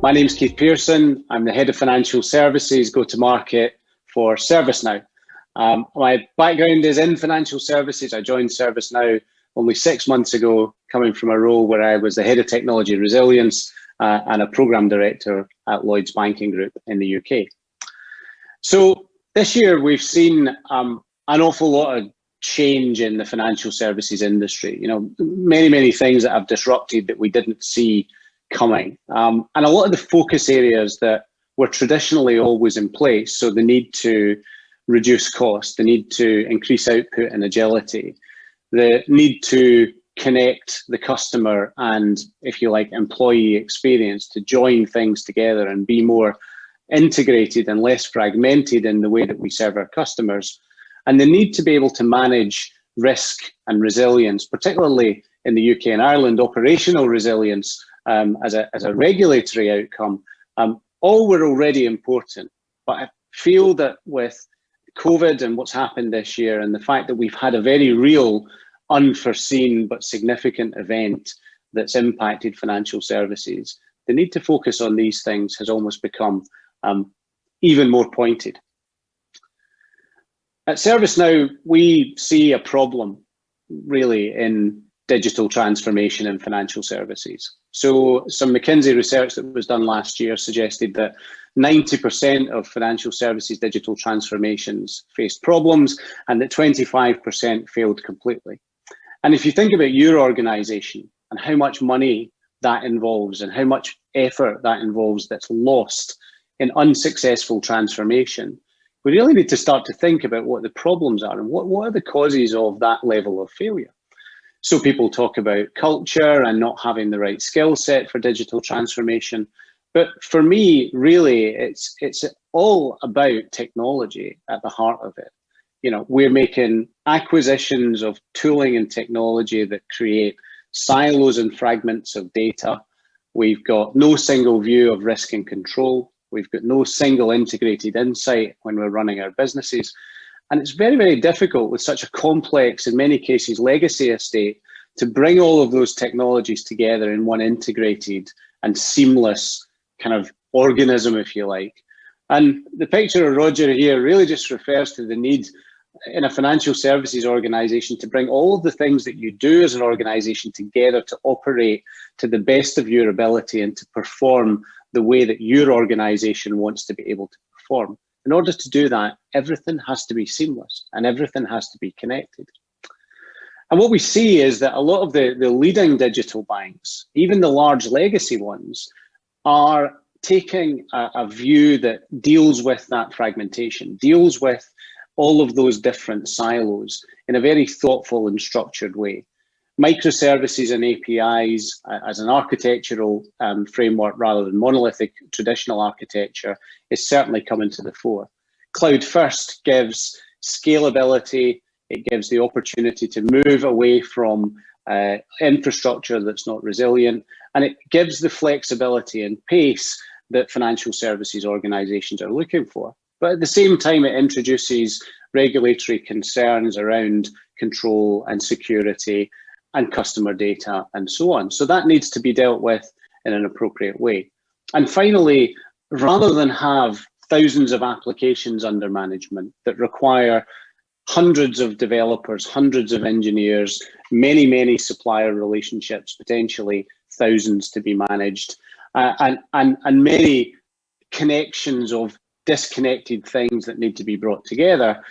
My name's Keith Pearson. I'm the Head of Financial Services Go-to-Market for ServiceNow. My background is in financial services. I joined ServiceNow only 6 months ago, coming from a role where I was the Head of Technology Resilience and a Programme Director at Lloyds Banking Group in the UK. So this year we've seen an awful lot of change in the financial services industry. You know, many things that have disrupted that we didn't see coming. And a lot of the focus areas that were traditionally always in place, so the need to reduce cost, the need to increase output and agility, the need to connect the customer and, if you like, employee experience to join things together and be more integrated and less fragmented in the way that we serve our customers, and the need to be able to manage risk and resilience, particularly in the UK and Ireland, operational resilience as a regulatory outcome, all were already important. But I feel that with COVID and what's happened this year and the fact that we've had a very real, unforeseen but significant event that's impacted financial services, the need to focus on these things has almost become even more pointed. At ServiceNow, we see a problem really in digital transformation in financial services. So some McKinsey research that was done last year suggested that 90% of financial services digital transformations faced problems and that 25% failed completely. And if you think about your organization and how much money that involves and how much effort that involves that's lost in unsuccessful transformation, we really need to start to think about what the problems are and what are the causes of that level of failure. So people talk about culture and not having the right skill set for digital transformation. But for me, really, it's all about technology at the heart of it. You know, we're making acquisitions of tooling and technology that create silos and fragments of data. We've got no single view of risk and control. We've got no single integrated insight when we're running our businesses. And it's very difficult with such a complex, in many cases, legacy estate to bring all of those technologies together in one integrated and seamless kind of organism, if you like. And the picture of Roger here really just refers to the need in a financial services organization to bring all of the things that you do as an organization together to operate to the best of your ability and to perform the way that your organization wants to be able to perform. In order to do that, everything has to be seamless and everything has to be connected. And what we see is that a lot of the leading digital banks, even the large legacy ones, are taking a view that deals with that fragmentation, deals with all of those different silos in a very thoughtful and structured way. Microservices and APIs as an architectural framework rather than monolithic traditional architecture is certainly coming to the fore. Cloud first gives scalability, it gives the opportunity to move away from infrastructure that's not resilient, and it gives the flexibility and pace that financial services organizations are looking for. But at the same time, it introduces regulatory concerns around control and security and customer data and so on. So that needs to be dealt with in an appropriate way. And finally, rather than have thousands of applications under management that require hundreds of developers, hundreds of engineers, many supplier relationships, potentially thousands to be managed, and many connections of disconnected things that need to be brought together,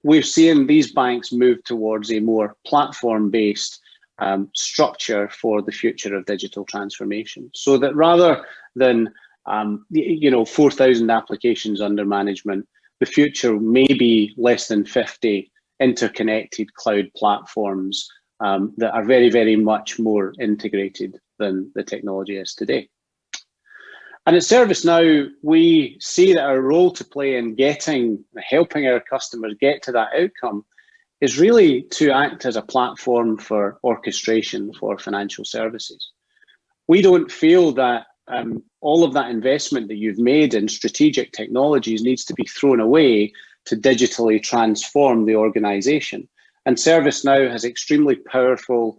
we're seeing these banks move towards a more platform-based structure for the future of digital transformation. So that rather than 4,000 applications under management, the future may be less than 50 interconnected cloud platforms that are very much more integrated than the technology is today. And at ServiceNow, we see that our role to play in helping our customers get to that outcome is really to act as a platform for orchestration for financial services. We don't feel that all of that investment that you've made in strategic technologies needs to be thrown away to digitally transform the organization. And ServiceNow has extremely powerful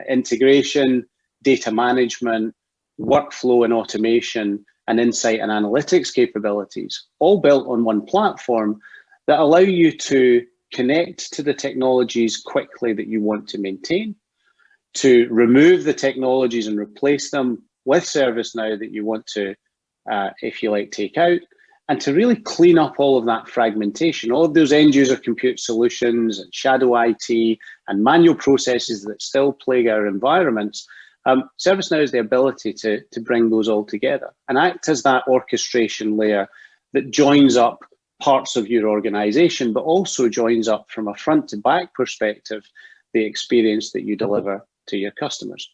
integration, data management, workflow and automation and insight and analytics capabilities, all built on one platform that allow you to connect to the technologies quickly that you want to maintain, to remove the technologies and replace them with ServiceNow that you want to, if you like, take out, and to really clean up all of that fragmentation, all of those end user compute solutions and shadow IT and manual processes that still plague our environments. ServiceNow has the ability to bring those all together and act as that orchestration layer that joins up parts of your organization, but also joins up from a front to back perspective, the experience that you deliver to your customers.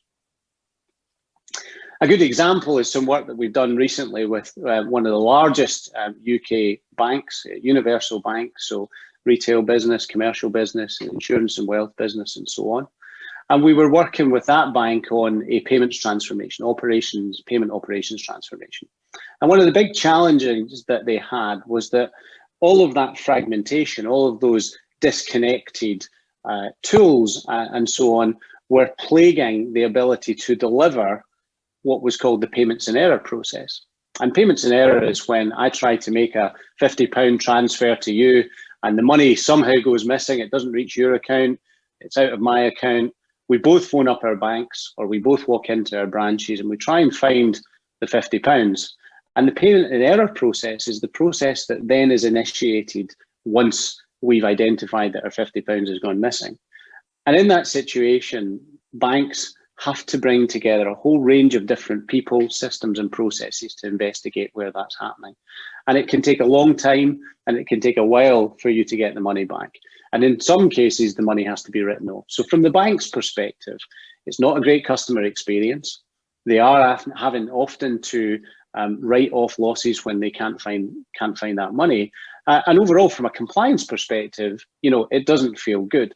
A good example is some work that we've done recently with one of the largest UK banks, universal banks, so retail business, commercial business, insurance and wealth business, and so on. And we were working with that bank on a payments transformation, payment operations transformation. And one of the big challenges that they had was that all of that fragmentation, all of those disconnected tools and so on were plaguing the ability to deliver what was called the payments in error process. And payments in error is when I try to make a £50 transfer to you and the money somehow goes missing, it doesn't reach your account, it's out of my account. We both phone up our banks or we both walk into our branches and we try and find the £50. And the payment in error process is the process that then is initiated once we've identified that our £50 has gone missing. And in that situation, banks have to bring together a whole range of different people, systems and processes to investigate where that's happening. And it can take a long time and it can take a while for you to get the money back. And in some cases, the money has to be written off. So from the bank's perspective, it's not a great customer experience. They are having often to write off losses when they can't find that money. And overall, from a compliance perspective, it doesn't feel good.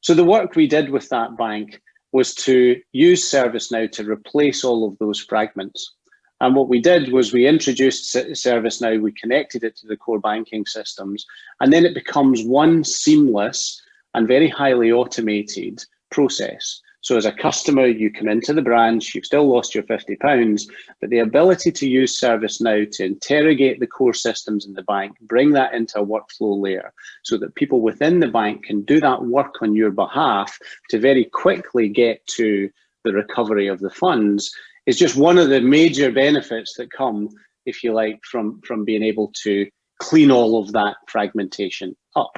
So the work we did with that bank was to use ServiceNow to replace all of those fragments. And what we did was we introduced ServiceNow, we connected it to the core banking systems, and then it becomes one seamless and very highly automated process. So as a customer, you come into the branch, you've still lost your £50, but the ability to use ServiceNow to interrogate the core systems in the bank, bring that into a workflow layer so that people within the bank can do that work on your behalf to very quickly get to the recovery of the funds is just one of the major benefits that come, if you like, from being able to clean all of that fragmentation up.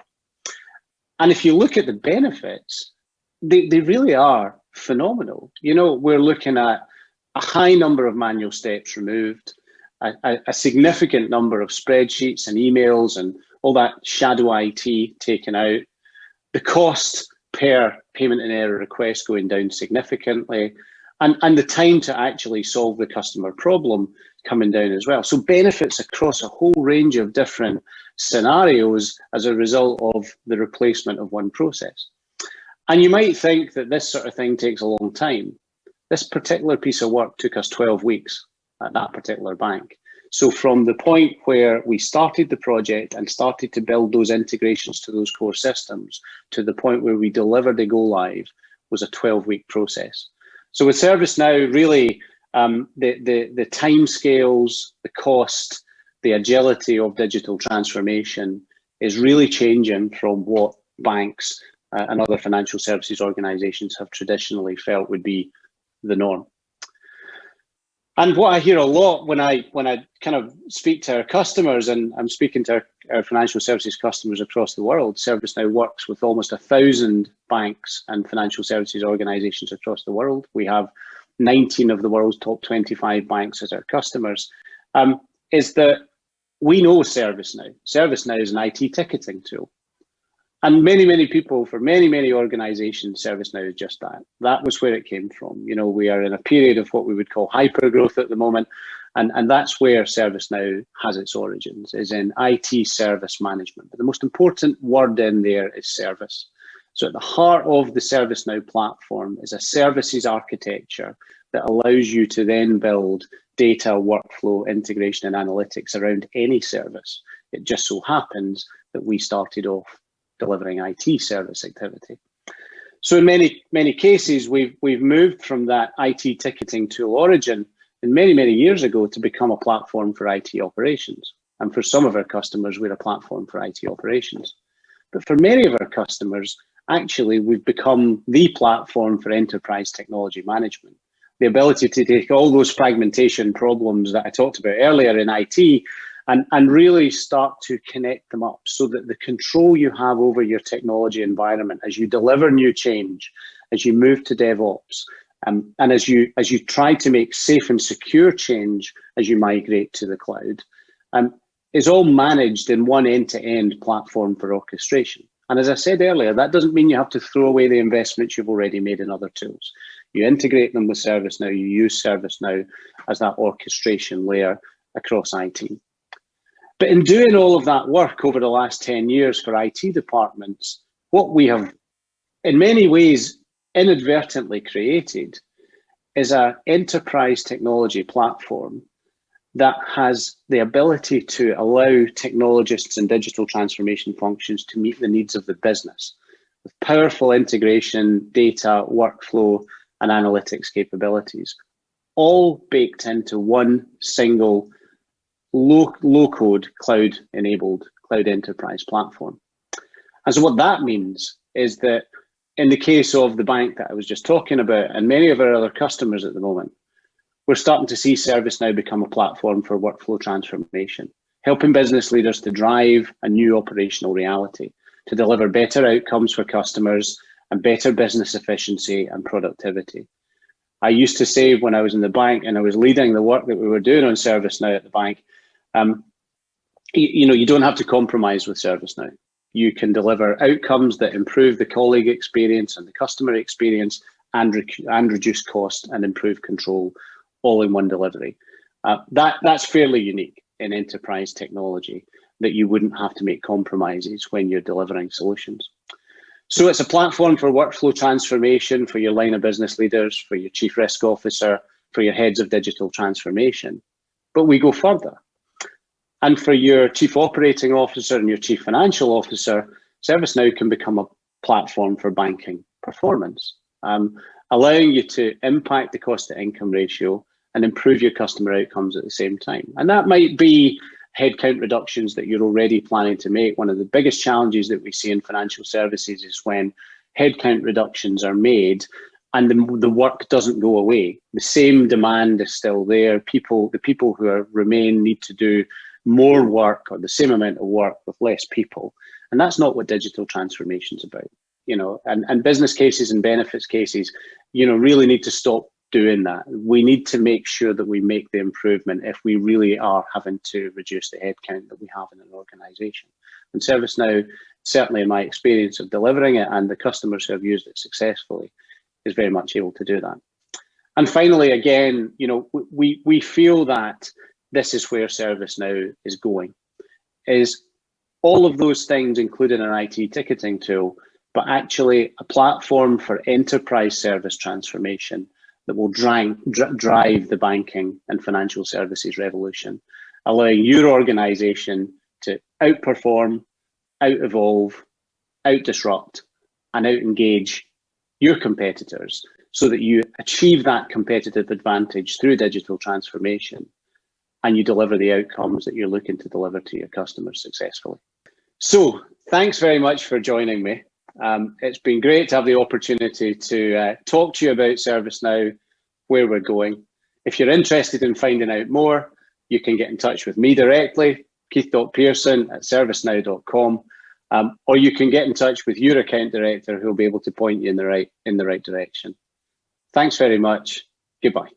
And if you look at the benefits, they really are phenomenal. We're looking at a high number of manual steps removed, a significant number of spreadsheets and emails and all that shadow IT taken out, the cost per payment and error request going down significantly, and the time to actually solve the customer problem coming down as well. So benefits across a whole range of different scenarios as a result of the replacement of one process. And you might think that this sort of thing takes a long time. This particular piece of work took us 12 weeks at that particular bank. So from the point where we started the project and started to build those integrations to those core systems to the point where we delivered a go live was a 12-week process. So with ServiceNow, really, the time scales, the cost, the agility of digital transformation is really changing from what banks and other financial services organizations have traditionally felt would be the norm. And what I hear a lot when I kind of speak to our customers, and I'm speaking to our financial services customers across the world, ServiceNow works with almost 1,000 banks and financial services organizations across the world. We have 19 of the world's top 25 banks as our customers, is that we know ServiceNow. ServiceNow is an IT ticketing tool. And many people, for many organizations, ServiceNow is just that. That was where it came from. We are in a period of what we would call hyper growth at the moment. And that's where ServiceNow has its origins, is in IT service management. But the most important word in there is service. So at the heart of the ServiceNow platform is a services architecture that allows you to then build data, workflow, integration, and analytics around any service. It just so happens that we started off delivering IT service activity. So in many cases, we've moved from that IT ticketing tool origin and many, many years ago to become a platform for IT operations. And for some of our customers, we're a platform for IT operations. But for many of our customers, actually, we've become the platform for enterprise technology management. The ability to take all those fragmentation problems that I talked about earlier in IT and really start to connect them up so that the control you have over your technology environment as you deliver new change, as you move to DevOps, and as you try to make safe and secure change as you migrate to the cloud, is all managed in one end-to-end platform for orchestration. And as I said earlier, that doesn't mean you have to throw away the investments you've already made in other tools. You integrate them with ServiceNow, you use ServiceNow as that orchestration layer across IT. But in doing all of that work over the last 10 years for IT departments, what we have in many ways inadvertently created is an enterprise technology platform that has the ability to allow technologists and digital transformation functions to meet the needs of the business with powerful integration, data, workflow, and analytics capabilities, all baked into one single low-code, cloud-enabled cloud enterprise platform. And so what that means is that in the case of the bank that I was just talking about, and many of our other customers at the moment, we're starting to see ServiceNow become a platform for workflow transformation, helping business leaders to drive a new operational reality, to deliver better outcomes for customers and better business efficiency and productivity. I used to say when I was in the bank and I was leading the work that we were doing on ServiceNow at the bank, you don't have to compromise with ServiceNow. You can deliver outcomes that improve the colleague experience and the customer experience and reduce cost and improve control all in one delivery. That's fairly unique in enterprise technology, that you wouldn't have to make compromises when you're delivering solutions. So it's a platform for workflow transformation for your line of business leaders, for your chief risk officer, for your heads of digital transformation. But we go further. And for your chief operating officer and your chief financial officer, ServiceNow can become a platform for banking performance, allowing you to impact the cost to income ratio and improve your customer outcomes at the same time. And that might be headcount reductions that you're already planning to make. One of the biggest challenges that we see in financial services is when headcount reductions are made and the work doesn't go away. The same demand is still there. The people who remain need to do more work or the same amount of work with less people. And that's not what digital transformation is about. And business cases and benefits cases, really need to stop doing that. We need to make sure that we make the improvement if we really are having to reduce the headcount that we have in an organization. And ServiceNow, certainly in my experience of delivering it and the customers who have used it successfully, is very much able to do that. And finally, again, we feel that this is where ServiceNow is going, is all of those things included an IT ticketing tool, but actually a platform for enterprise service transformation that will drive the banking and financial services revolution, allowing your organization to outperform, out-evolve, out-disrupt, and out-engage your competitors so that you achieve that competitive advantage through digital transformation and you deliver the outcomes that you're looking to deliver to your customers successfully. So thanks very much for joining me. It's been great to have the opportunity to talk to you about ServiceNow, where we're going. If you're interested in finding out more, you can get in touch with me directly, keith.pearson@servicenow.com, or you can get in touch with your account director who'll be able to point you in the right direction. Thanks very much. Goodbye.